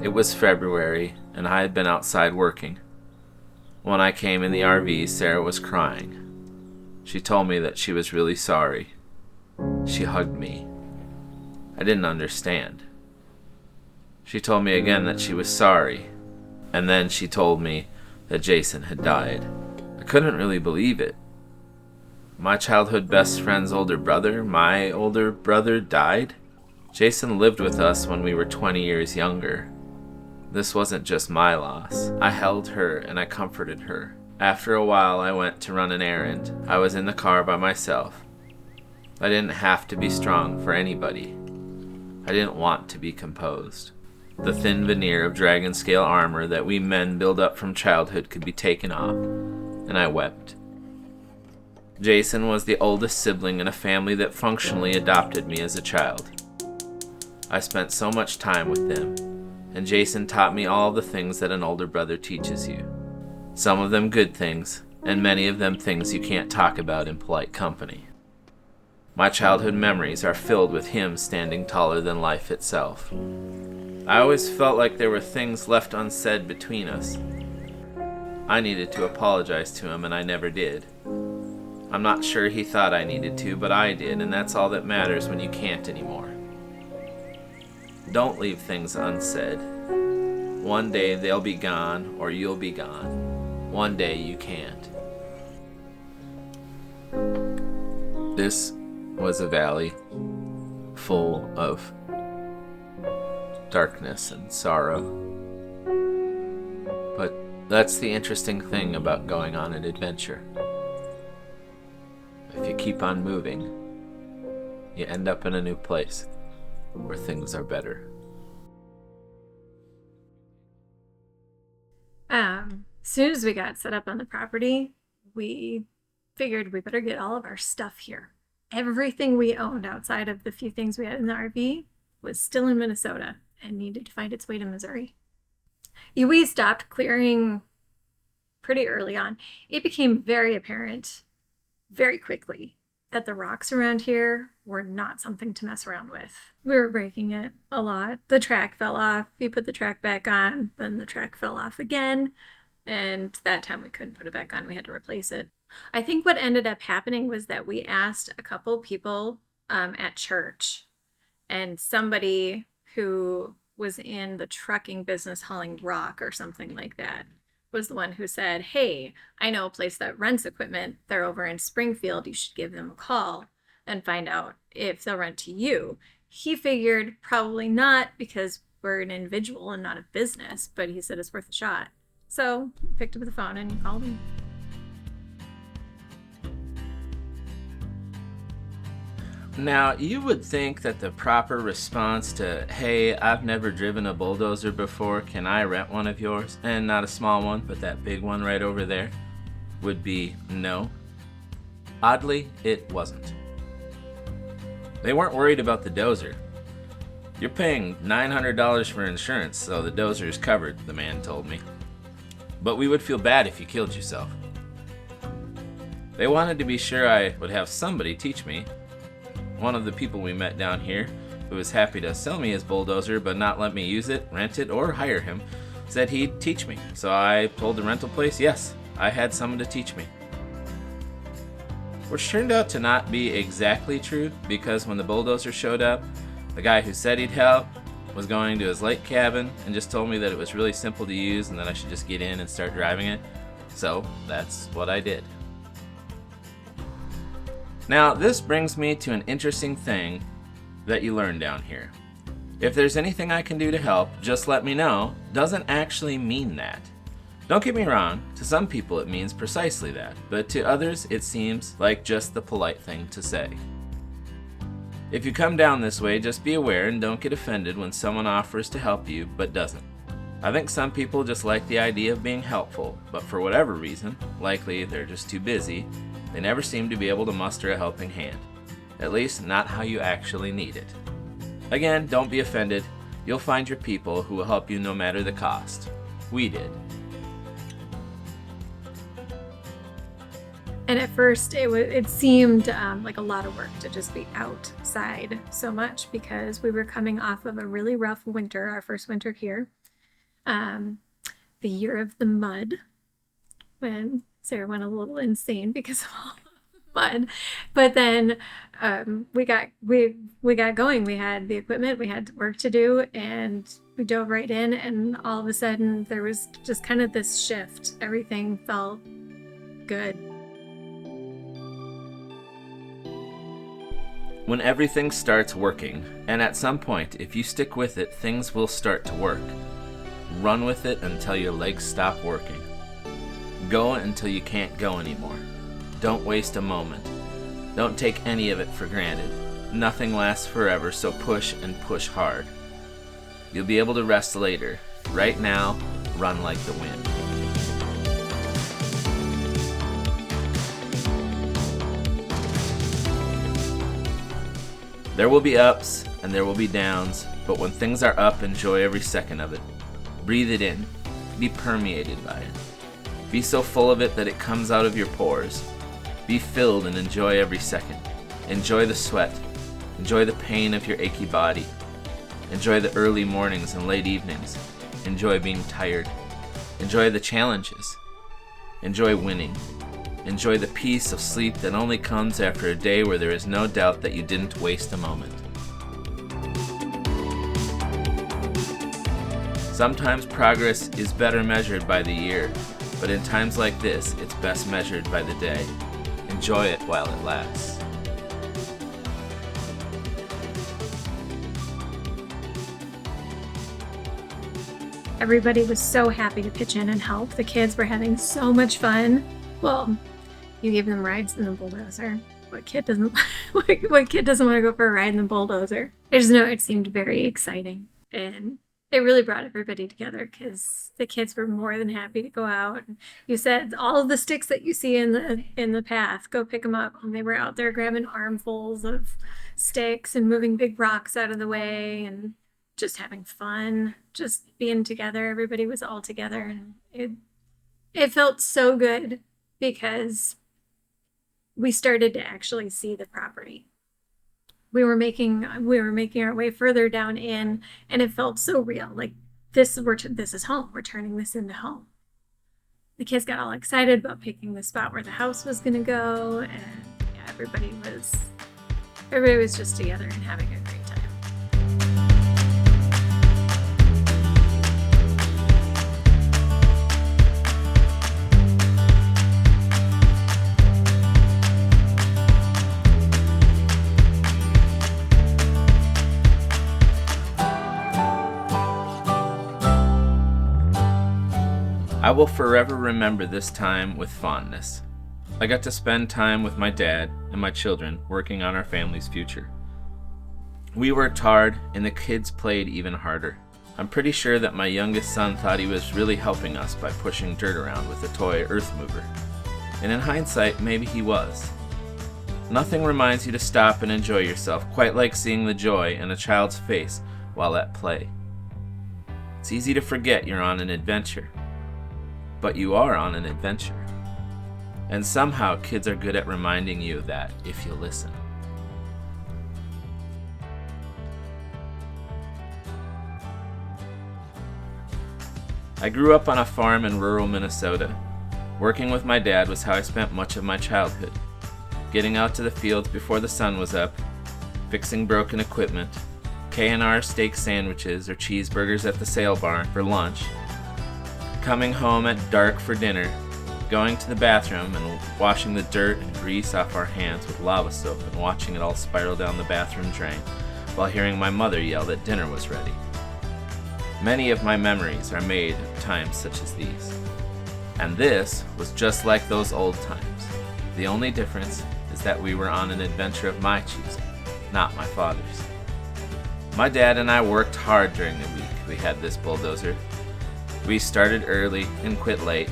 It was February, and I had been outside working. When I came in the RV, Sarah was crying. She told me that she was really sorry. She hugged me. I didn't understand. She told me again that she was sorry, and then she told me that Jason had died. I couldn't really believe it. My childhood best friend's older brother, my older brother, died. Jason lived with us when we were 20 years younger. This wasn't just my loss. I held her and I comforted her. After a while, I went to run an errand. I was in the car by myself. I didn't have to be strong for anybody. I didn't want to be composed. The thin veneer of dragon scale armor that we men build up from childhood could be taken off, and I wept. Jason was the oldest sibling in a family that functionally adopted me as a child. I spent so much time with them, and Jason taught me all the things that an older brother teaches you. Some of them good things, and many of them things you can't talk about in polite company. My childhood memories are filled with him standing taller than life itself. I always felt like there were things left unsaid between us. I needed to apologize to him, and I never did. I'm not sure he thought I needed to, but I did, and that's all that matters when you can't anymore. Don't leave things unsaid. One day they'll be gone, or you'll be gone. One day you can't. This was a valley full of darkness and sorrow. But that's the interesting thing about going on an adventure. If you keep on moving, you end up in a new place where things are better. As soon as we got set up on the property, we figured we better get all of our stuff here. Everything we owned outside of the few things we had in the RV was still in Minnesota and needed to find its way to Missouri. We stopped clearing pretty early on. It became very apparent very quickly that the rocks around here were not something to mess around with. We were breaking it a lot. The track fell off. We put the track back on, then the track fell off again, and that time we couldn't put it back on. We had to replace it. I think what ended up happening was that we asked a couple people at church, and somebody who was in the trucking business hauling rock or something like that was the one who said, "Hey, I know a place that rents equipment. They're over in Springfield. You should give them a call and find out if they'll rent to you." He figured probably not because we're an individual and not a business, but he said it's worth a shot. So I picked up the phone and called him. Now, you would think that the proper response to, "Hey, I've never driven a bulldozer before, can I rent one of yours?" And not a small one, but that big one right over there, would be no. Oddly, it wasn't. They weren't worried about the dozer. "You're paying $900 for insurance, so the dozer is covered," the man told me. "But we would feel bad if you killed yourself." They wanted to be sure I would have somebody teach me. One of the people we met down here, who was happy to sell me his bulldozer but not let me use it, rent it, or hire him, said he'd teach me. So I told the rental place, yes, I had someone to teach me. Which turned out to not be exactly true, because when the bulldozer showed up, the guy who said he'd help was going to his lake cabin and just told me that it was really simple to use and that I should just get in and start driving it. So that's what I did. Now, this brings me to an interesting thing that you learn down here. If there's anything I can do to help, just let me know, doesn't actually mean that. Don't get me wrong, to some people it means precisely that, but to others it seems like just the polite thing to say. If you come down this way, just be aware and don't get offended when someone offers to help you but doesn't. I think some people just like the idea of being helpful, but for whatever reason, likely they're just too busy, they never seem to be able to muster a helping hand. At least, not how you actually need it. Again, don't be offended. You'll find your people who will help you no matter the cost. We did. And at first, it seemed like a lot of work to just be outside so much because we were coming off of a really rough winter, our first winter here. Um, the year of the mud, when Sarah went a little insane because of all the mud. But then we got going. We had the equipment, we had work to do, and we dove right in. And all of a sudden, there was just kind of this shift. Everything felt good. When everything starts working, and at some point, if you stick with it, things will start to work. Run with it until your legs stop working. Go until you can't go anymore. Don't waste a moment. Don't take any of it for granted. Nothing lasts forever, so push and push hard. You'll be able to rest later. Right now, run like the wind. There will be ups and there will be downs, but when things are up, enjoy every second of it. Breathe it in. Be permeated by it. Be so full of it that it comes out of your pores. Be filled and enjoy every second. Enjoy the sweat. Enjoy the pain of your achy body. Enjoy the early mornings and late evenings. Enjoy being tired. Enjoy the challenges. Enjoy winning. Enjoy the peace of sleep that only comes after a day where there is no doubt that you didn't waste a moment. Sometimes progress is better measured by the year, but in times like this, it's best measured by the day. Enjoy it while it lasts. Everybody was so happy to pitch in and help. The kids were having so much fun. Well, you gave them rides in the Bulldozer. What kid doesn't what kid doesn't want to go for a ride in the Bulldozer? I just know it seemed very exciting, and it really brought everybody together because the kids were more than happy to go out. You said all of the sticks that you see in the path, go pick them up. And they were out there grabbing armfuls of sticks and moving big rocks out of the way and just having fun, just being together. Everybody was all together, and it felt so good because we started to actually see the property. We were making our way further down in, and it felt so real. Like this is home. We're turning this into home. The kids got all excited about picking the spot where the house was going to go, and yeah, everybody was just together and having a great time. I will forever remember this time with fondness. I got to spend time with my dad and my children working on our family's future. We worked hard and the kids played even harder. I'm pretty sure that my youngest son thought he was really helping us by pushing dirt around with a toy earth mover. And in hindsight, maybe he was. Nothing reminds you to stop and enjoy yourself quite like seeing the joy in a child's face while at play. It's easy to forget you're on an adventure. But you are on an adventure. And somehow kids are good at reminding you of that if you listen. I grew up on a farm in rural Minnesota. Working with my dad was how I spent much of my childhood. Getting out to the fields before the sun was up, fixing broken equipment, K&R steak sandwiches or cheeseburgers at the sale barn for lunch, coming home at dark for dinner, going to the bathroom and washing the dirt and grease off our hands with lava soap and watching it all spiral down the bathroom drain while hearing my mother yell that dinner was ready. Many of my memories are made of times such as these. And this was just like those old times. The only difference is that we were on an adventure of my choosing, not my father's. My dad and I worked hard during the week we had this bulldozer. We started early and quit late.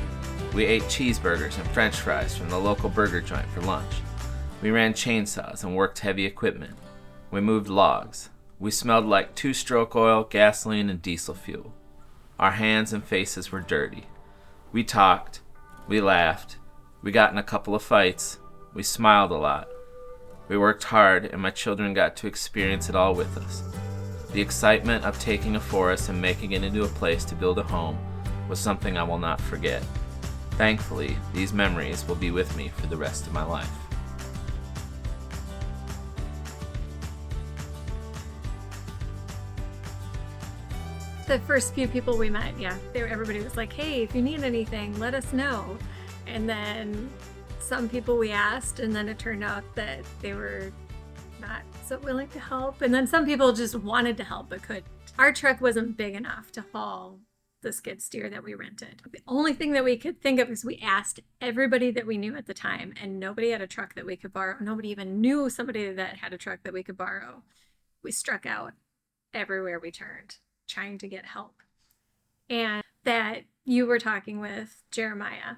We ate cheeseburgers and french fries from the local burger joint for lunch. We ran chainsaws and worked heavy equipment. We moved logs. We smelled like two-stroke oil, gasoline, and diesel fuel. Our hands and faces were dirty. We talked. We laughed. We got in a couple of fights. We smiled a lot. We worked hard, and my children got to experience it all with us. The excitement of taking a forest and making it into a place to build a home was something I will not forget. Thankfully, these memories will be with me for the rest of my life. The first few people we met, everybody was like, hey, if you need anything, let us know. And then some people we asked, and then it turned out that they were not so willing to help. And then some people just wanted to help but couldn't. Our truck wasn't big enough to haul the skid steer that we rented. The only thing that we could think of is we asked everybody that we knew at the time, and nobody had a truck that we could borrow. Nobody even knew somebody that had a truck that we could borrow. We struck out everywhere we turned, trying to get help. And that you were talking with Jeremiah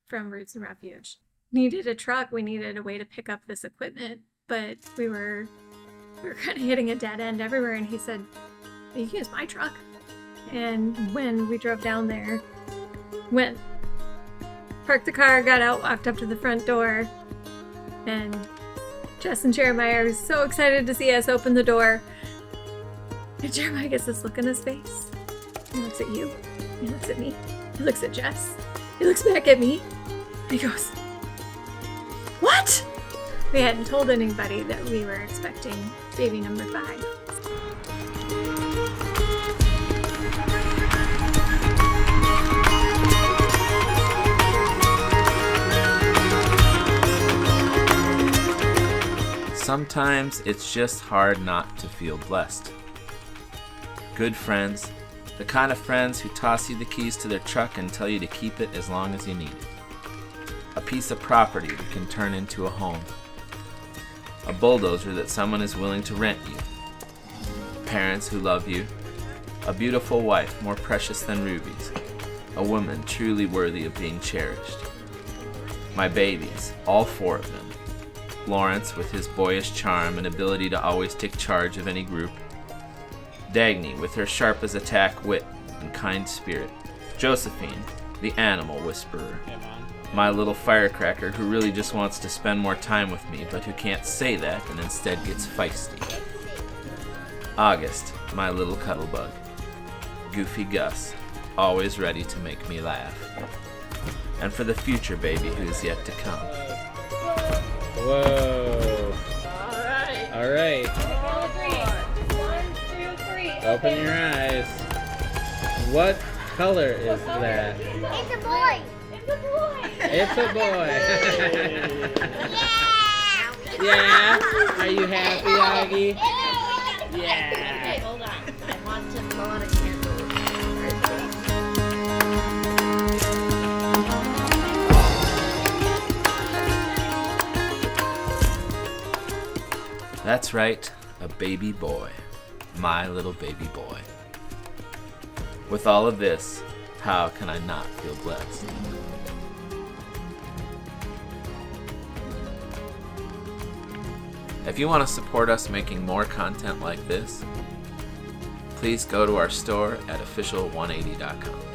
from Roots and Refuge. Needed a truck, we needed a way to pick up this equipment, but we were kind of hitting a dead end everywhere, and he said, you can use my truck. And when we drove down there, parked the car, got out, walked up to the front door, and Jess and Jeremiah are so excited to see us open the door. And Jeremiah gets this look on his face. He looks at you. He looks at me. He looks at Jess. He looks back at me. And he goes, what? We hadn't told anybody that we were expecting baby number 5. Sometimes it's just hard not to feel blessed. Good friends, the kind of friends who toss you the keys to their truck and tell you to keep it as long as you need it. A piece of property that can turn into a home. A bulldozer that someone is willing to rent you. Parents who love you. A beautiful wife more precious than rubies. A woman truly worthy of being cherished. My babies, all 4 of them. Lawrence with his boyish charm and ability to always take charge of any group. Dagny with her sharp as a tack wit and kind spirit. Josephine, the animal whisperer. My little firecracker who really just wants to spend more time with me but who can't say that and instead gets feisty. August, my little cuddlebug. Goofy Gus, always ready to make me laugh. And for the future baby who's yet to come. Whoa. All right. 1, 2, 3. Open your eyes. What color is that? It's a boy. It's a boy. It's a boy. Yeah. Yeah. Are you happy, Augie? Yeah. Okay, hold on. I want to blow out a candle. That's right, a baby boy. My little baby boy. With all of this, how can I not feel blessed? If you want to support us making more content like this, please go to our store at official180.com.